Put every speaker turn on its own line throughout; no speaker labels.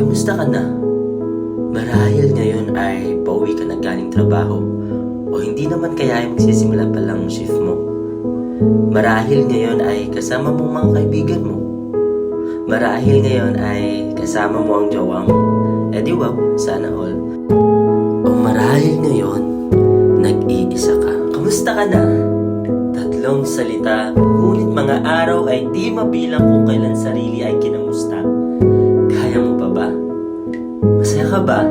Kamusta ka na? Marahil ngayon ay pauwi ka na galing trabaho o hindi naman kaya ay magsisimula pa lang ang shift mo. Marahil ngayon ay kasama mo mga kaibigan mo. Marahil ngayon ay kasama mo ang jowa mo. Eh di wow, sana all. O marahil ngayon, nag-iisa ka. Kamusta ka na? Tatlong salita, ngunit mga araw ay di mabilang kung kailan sarili ay kinamusta. Kaya mo pa ba? Masaya ka ba?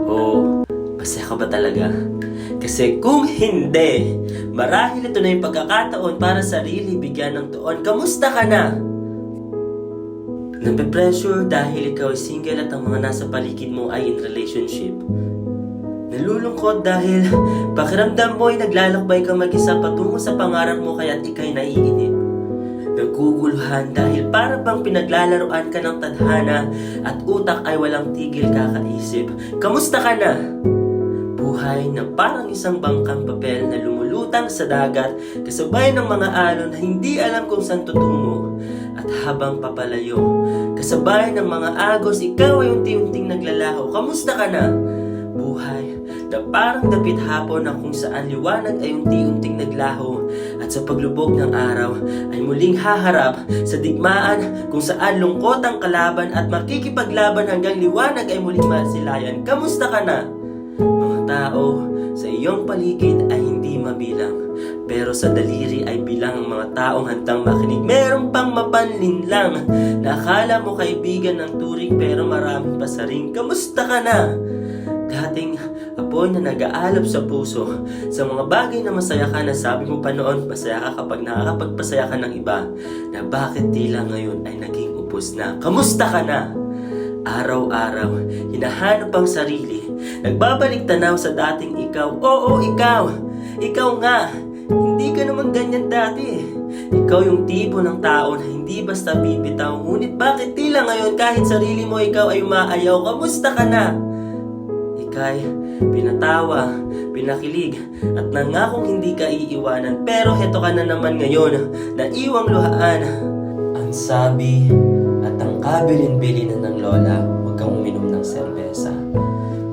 O masaya ka ba talaga? Kasi kung hindi, marahil ito na yung pagkakataon para sarili bigyan ng tuon. Kamusta ka na? Nape-pressure dahil ikaw ay single at ang mga nasa paligid mo ay in relationship. Nalulungkot dahil pakiramdam mo ay naglalakbay ka mag-isa patungo sa pangarap mo kaya't ikay naiinip. Naguguluhan dahil para bang pinaglalaroan ka ng tadhana at utak ay walang tigil kakaisip. Kamusta ka na? Buhay na parang isang bangkang papel na lumulutang sa dagat kasabay ng mga alon na hindi alam kung saan tutungo. At habang papalayo, kasabay ng mga agos, ikaw ay unti-unting naglalaho. Kamusta ka na? Buhay na parang dapit hapon na kung saan liwanag ay unti-unting naglaho at sa paglubog ng araw ay muling haharap sa digmaan kung saan lungkot ang kalaban at makikipaglaban hanggang liwanag ay muling masilayan. Kamusta ka na? Mga tao sa iyong paligid ay hindi mabilang, pero sa daliri ay bilang ang mga taong handang makinig. Meron pang mapanlinlang na akala mo kaibigan ng turing pero maraming pasaring. Kamusta ka na? Dating apoy na nag-aalab sa puso sa mga bagay na masaya ka na sabi mo pa noon, masaya ka kapag nakakapagpasaya ka ng iba, na bakit tila ngayon ay naging upos na. Kamusta ka na? Araw-araw, hinahanap ang sarili, nagbabalik tanaw sa dating ikaw. Oo, ikaw! Ikaw nga! Hindi ka naman ganyan dati. Ikaw yung tipo ng tao na hindi basta bibitaw. Ngunit bakit tila ngayon kahit sarili mo ikaw ay umaayaw? Kamusta ka na? Ika'y pinatawa, pinakilig, at nangakong hindi ka iiwanan. Pero heto ka na naman ngayon, naiwang luhaan. Ang sabi at ang kabilin-bilinan ng lola, huwag kang uminom ng serbesa.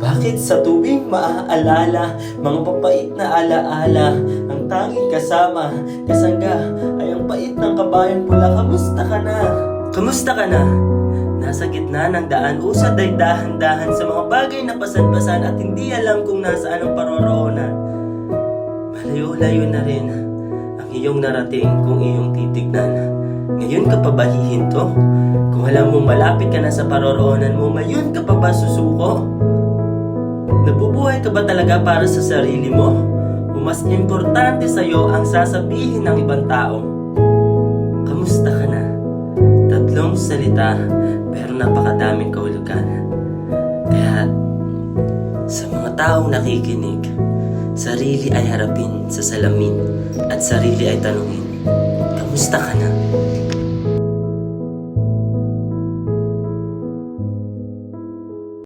Bakit sa tuwing maaalala, mga papait na alaala, ang tanging kasama, kasangga, ay ang pait ng kabayan pula. Kamusta ka na? Kamusta ka na? Nasa gitna ng daan, usad ay dahan-dahan sa mga bagay na pasan-pasan at hindi alam kung nasaan ang paroroonan. Malayo-layo na rin ang iyong narating kung iyong titignan. Ngayon ka pa ba hihinto? Kung alam mong malapit ka na sa paroroonan mo, ngayon ka pa ba susuko? Nabubuhay ka ba talaga para sa sarili mo? O mas importante sa'yo ang sasabihin ng ibang tao? Kamusta ka na? Tatlong salita, pero napakadaming kahulugan. Kaya, sa mga taong nakikinig, sarili ay harapin sa salamin at sarili ay tanungin, kamusta ka na?